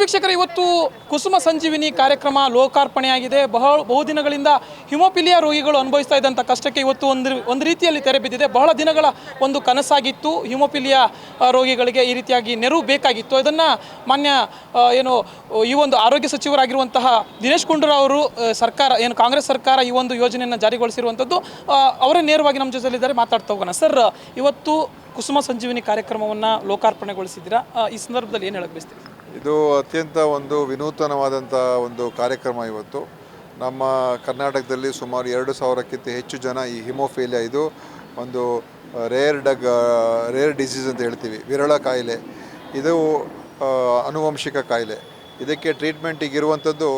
ವೀಕ್ಷಕರೇ, ಇವತ್ತು ಕುಸುಮ ಸಂಜೀವಿನಿ ಕಾರ್ಯಕ್ರಮ ಲೋಕಾರ್ಪಣೆಯಾಗಿದೆ. ಬಹುದಿನಗಳಿಂದ ಹಿಮೋಫಿಲಿಯಾ ರೋಗಿಗಳು ಅನುಭವಿಸ್ತಾ ಇದ್ದಂಥ ಕಷ್ಟಕ್ಕೆ ಇವತ್ತು ಒಂದು ರೀತಿಯಲ್ಲಿ ತೆರೆ ಬಿದ್ದಿದೆ. ಬಹಳ ದಿನಗಳ ಒಂದು ಕನಸಾಗಿತ್ತು ಹಿಮೋಫಿಲಿಯಾ ರೋಗಿಗಳಿಗೆ ಈ ರೀತಿಯಾಗಿ ನೆರವು ಬೇಕಾಗಿತ್ತು. ಇದನ್ನು ಮಾನ್ಯ ಈ ಒಂದು ಆರೋಗ್ಯ ಸಚಿವರಾಗಿರುವಂತಹ ದಿನೇಶ್ ಗುಂಡೂರಾವ್ ಅವರು ಕಾಂಗ್ರೆಸ್ ಸರ್ಕಾರ ಈ ಒಂದು ಯೋಜನೆಯನ್ನು ಜಾರಿಗೊಳಿಸಿರುವಂಥದ್ದು. ಅವರೇ ನೇರವಾಗಿ ನಮ್ಮ ಜೊತೆಲಿದ್ದಾರೆ, ಮಾತಾಡ್ತಾ ಹೋಗೋಣ. ಸರ್, ಇವತ್ತು ಕುಸುಮ ಸಂಜೀವಿನಿ ಕಾರ್ಯಕ್ರಮವನ್ನು ಲೋಕಾರ್ಪಣೆಗೊಳಿಸಿದ್ದೀರಾ. ಈ ಸಂದರ್ಭದಲ್ಲಿ ಏನು ಹೇಳಕ್ಕೆ ಬಯಸ್ತೀರಿ? ಇದು ಅತ್ಯಂತ ಒಂದು ವಿನೂತನವಾದಂಥ ಒಂದು ಕಾರ್ಯಕ್ರಮ. ಇವತ್ತು ನಮ್ಮ ಕರ್ನಾಟಕದಲ್ಲಿ ಸುಮಾರು 2,000ಕ್ಕಿಂತ ಹೆಚ್ಚು ಜನ ಈ ಹಿಮೋಫಿಲಿಯಾ, ಇದು ಒಂದು ರೇರ್ ಡಿಸೀಸ್ ಅಂತ ಹೇಳ್ತೀವಿ, ವಿರಳ ಕಾಯಿಲೆ. ಇದು ಆನುವಂಶಿಕ ಕಾಯಿಲೆ. ಇದಕ್ಕೆ ಟ್ರೀಟ್ಮೆಂಟ್ ಈಗಿರುವಂಥದ್ದು,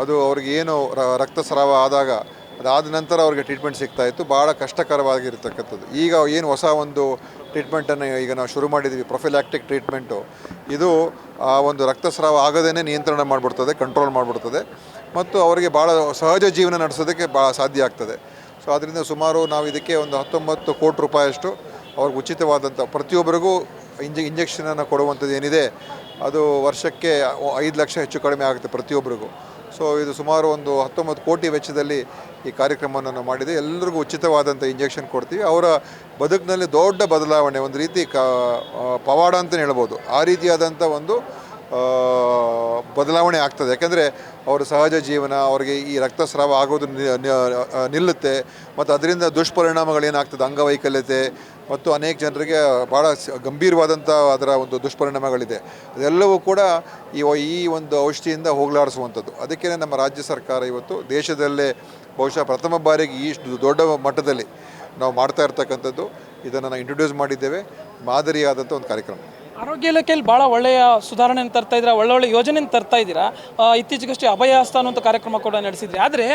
ಅದು ಅವ್ರಿಗೆ ಏನು ರಕ್ತಸ್ರಾವ ಆದಾಗ ಅದಾದ ನಂತರ ಅವ್ರಿಗೆ ಟ್ರೀಟ್ಮೆಂಟ್ ಸಿಗ್ತಾಯಿತ್ತು. ಭಾಳ ಕಷ್ಟಕರವಾಗಿರ್ತಕ್ಕಂಥದ್ದು. ಈಗ ಏನು ಹೊಸ ಒಂದು ಟ್ರೀಟ್ಮೆಂಟನ್ನು ಈಗ ನಾವು ಶುರು ಮಾಡಿದ್ದೀವಿ, ಪ್ರೊಫಿಲ್ಯಾಕ್ಟಿಕ್ ಟ್ರೀಟ್ಮೆಂಟು. ಇದು ಆ ಒಂದು ರಕ್ತಸ್ರಾವ ಆಗದೇ ನಿಯಂತ್ರಣ ಮಾಡಿಬಿಡ್ತದೆ, ಕಂಟ್ರೋಲ್ ಮಾಡಿಬಿಡ್ತದೆ, ಮತ್ತು ಅವರಿಗೆ ಭಾಳ ಸಹಜ ಜೀವನ ನಡೆಸೋದಕ್ಕೆ ಭಾಳ ಸಾಧ್ಯ ಆಗ್ತದೆ. ಸೊ ಅದರಿಂದ ಸುಮಾರು ನಾವು ಇದಕ್ಕೆ ಒಂದು 19 ಕೋಟಿ ರೂಪಾಯಿಯಷ್ಟು ಅವ್ರಿಗೆ ಉಚಿತವಾದಂಥ ಪ್ರತಿಯೊಬ್ಬರಿಗೂ ಇಂಜೆಕ್ಷನನ್ನು ಕೊಡುವಂಥದ್ದು ಏನಿದೆ, ಅದು ವರ್ಷಕ್ಕೆ 5 ಲಕ್ಷ ಹೆಚ್ಚು ಕಡಿಮೆ ಆಗುತ್ತೆ ಪ್ರತಿಯೊಬ್ಬರಿಗೂ. ಸೊ ಇದು ಸುಮಾರು ಒಂದು 19 ಕೋಟಿ ವೆಚ್ಚದಲ್ಲಿ ಈ ಕಾರ್ಯಕ್ರಮವನ್ನು ನಾವು ಮಾಡಿದೆ. ಎಲ್ಲರಿಗೂ ಉಚಿತವಾದಂಥ ಇಂಜೆಕ್ಷನ್ ಕೊಡ್ತೀವಿ. ಅವರ ಬದುಕಿನಲ್ಲಿ ದೊಡ್ಡ ಬದಲಾವಣೆ, ಒಂದು ರೀತಿ ಪವಾಡ ಅಂತಲೇ ಹೇಳ್ಬೋದು. ಆ ರೀತಿಯಾದಂಥ ಒಂದು ಬದಲಾವಣೆ ಆಗ್ತದೆ. ಯಾಕೆಂದರೆ ಅವರ ಸಹಜ ಜೀವನ, ಅವರಿಗೆ ಈ ರಕ್ತಸ್ರಾವ ಆಗೋದು ನಿಲ್ಲುತ್ತೆ, ಮತ್ತು ಅದರಿಂದ ದುಷ್ಪರಿಣಾಮಗಳೇನಾಗ್ತದೆ, ಅಂಗವೈಕಲ್ಯತೆ ಮತ್ತು ಅನೇಕ ಜನರಿಗೆ ಭಾಳ ಗಂಭೀರವಾದಂಥ ಅದರ ಒಂದು ದುಷ್ಪರಿಣಾಮಗಳಿದೆ. ಅದೆಲ್ಲವೂ ಕೂಡ ಈ ಒಂದು ಔಷಧಿಯಿಂದ ಹೋಗಲಾಡಿಸುವಂಥದ್ದು. ಅದಕ್ಕೆ ನಮ್ಮ ರಾಜ್ಯ ಸರ್ಕಾರ ಇವತ್ತು ದೇಶದಲ್ಲೇ ಬಹುಶಃ ಪ್ರಥಮ ಬಾರಿಗೆ ಈ ದೊಡ್ಡ ಮಟ್ಟದಲ್ಲಿ ನಾವು ಮಾಡ್ತಾ ಇರ್ತಕ್ಕಂಥದ್ದು, ಇದನ್ನು ನಾವು ಇಂಟ್ರೊಡ್ಯೂಸ್ ಮಾಡಿದ್ದೇವೆ. ಮಾದರಿಯಾದಂಥ ಒಂದು ಕಾರ್ಯಕ್ರಮ. ಆರೋಗ್ಯ ಇಲಾಖೆಯಲ್ಲಿ ಭಾಳ ಒಳ್ಳೆಯ ಸುಧಾರಣೆಯನ್ನು ತರ್ತಾ ಇದ್ದೀರಾ, ಒಳ್ಳೊಳ್ಳೆ ಯೋಜನೆಯನ್ನು ತರ್ತಾ ಇದ್ದೀರಾ. ಇತ್ತೀಚೆಗಷ್ಟೇ ಅಭಯಹಸ್ತ ಅನ್ನುವಂಥ ಕಾರ್ಯಕ್ರಮ ಕೂಡ ನಡೆಸಿದ್ರಿ. ಆದರೆ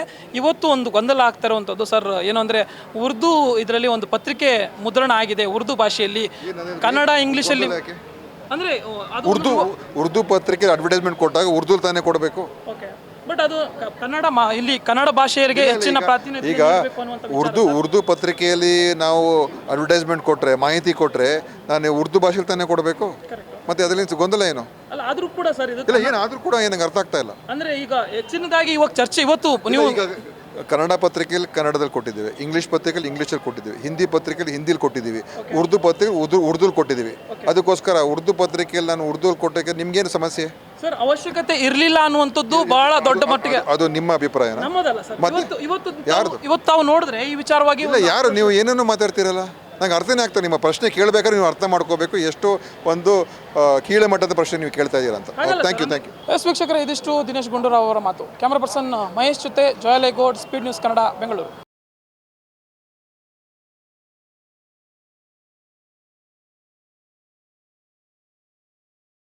ಇವತ್ತು ಒಂದು ಗೊಂದಲ ಆಗ್ತಾ ಇರುವಂಥದ್ದು ಸರ್, ಏನು ಅಂದರೆ ಉರ್ದು ಇದರಲ್ಲಿ ಒಂದು ಪತ್ರಿಕೆ ಮುದ್ರಣ ಆಗಿದೆ ಉರ್ದು ಭಾಷೆಯಲ್ಲಿ, ಕನ್ನಡ ಇಂಗ್ಲೀಷಲ್ಲಿ. ಅಂದರೆ ಉರ್ದು ಪತ್ರಿಕೆ ಅಡ್ವರ್ಟೈಸ್ಮೆಂಟ್ ಕೊಟ್ಟಾಗ ಉರ್ದು ತಾನೇ ಕೊಡಬೇಕು. ಓಕೆ, ಬಟ್ ಅದು ಇಲ್ಲಿ ಕನ್ನಡ ಭಾಷೆಯರಿಗೆ ಹೆಚ್ಚಿನ ಪ್ರಾತಿನಿಧ್ಯ. ಈಗ ಉರ್ದು ಪತ್ರಿಕೆಯಲ್ಲಿ ನಾವು ಅಡ್ವರ್ಟೈಸ್ಮೆಂಟ್ ಕೊಟ್ಟರೆ, ಮಾಹಿತಿ ಕೊಟ್ಟರೆ, ನಾನು ಉರ್ದು ಭಾಷೆಯಲ್ಲಿ ತಾನೇ ಕೊಡಬೇಕು. ಮತ್ತೆ ಅದರಲ್ಲಿ ಗೊಂದಲ ಏನು? ಅಲ್ಲ, ಆದರೂ ಕೂಡ ಸರ್ ಇದು ಇಲ್ಲ, ಏನಾದರೂ ಕೂಡ ನನಗೆ ಅರ್ಥ ಆಗ್ತಾ ಇಲ್ಲ. ಅಂದರೆ ಈಗ ಹೆಚ್ಚಿನದಾಗಿ ಇವಾಗ ಚರ್ಚೆ ಇವತ್ತು ನೀವು ಕನ್ನಡ ಪತ್ರಿಕೆಯಲ್ಲಿ ಕನ್ನಡದಲ್ಲಿ ಕೊಟ್ಟಿದ್ದೀವಿ, ಇಂಗ್ಲೀಷ್ ಪತ್ರಿಕೆಯಲ್ಲಿ ಇಂಗ್ಲೀಷಲ್ಲಿ ಕೊಟ್ಟಿದ್ದೀವಿ, ಹಿಂದಿ ಪತ್ರಿಕೆಯಲ್ಲಿ ಹಿಂದಿಲಿ ಕೊಟ್ಟಿದ್ದೀವಿ, ಉರ್ದು ಪತ್ರಿಕೆ ಉರ್ದುಲ್ ಕೊಟ್ಟಿದ್ದೀವಿ. ಅದಕ್ಕೋಸ್ಕರ ಉರ್ದು ಪತ್ರಿಕೆಯಲ್ಲಿ ನಾನು ಉರ್ದುಲ್ ಕೊಟ್ಟಕ್ಕೆ ನಿಮ್ಗೇನು ಸಮಸ್ಯೆ? ಸರ್, ಅವಶ್ಯಕತೆ ಇರಲಿಲ್ಲ ಅನ್ನುವಂಥದ್ದು ಬಹಳ ದೊಡ್ಡ ಮಟ್ಟಿಗೆ. ಅದು ನಿಮ್ಮ ಅಭಿಪ್ರಾಯ? ನಮ್ಮದಲ್ಲ ಸರ್. ಇವತ್ತು ತಾವು ನೋಡಿದ್ರೆ ಈ ವಿಚಾರವಾಗಿ ಇಲ್ಲ, ಯಾರು ನೀವು ಏನೇನು ಮಾತಾಡ್ತಿರಲ್ಲ, ನಂಗೆ ಅರ್ಥನೇ ಆಗ್ತದೆ. ನಿಮ್ಮ ಪ್ರಶ್ನೆ ಕೇಳಬೇಕಾದ್ರೆ ನೀವು ಅರ್ಥ ಮಾಡ್ಕೋಬೇಕು, ಎಷ್ಟು ಒಂದು ಕೀಳಮಟ್ಟದ ಪ್ರಶ್ನೆ ನೀವು ಕೇಳ್ತಾ ಇದ್ದೀರಾ ಅಂತ. Thank you. ಎಸ್ ವೀಕ್ಷಕರೇ, ಇದಿಷ್ಟು ದಿನೇಶ್ ಗುಂಡೂರಾವ್ ಅವರ ಮಾತು. ಕ್ಯಾಮರಾ ಪರ್ಸನ್ ಮಹೇಶ್ ಜೊತೆ ಜಯಲೇಗೌಡ್, ಸ್ಪೀಡ್ ನ್ಯೂಸ್ ಕನ್ನಡ, ಬೆಂಗಳೂರು.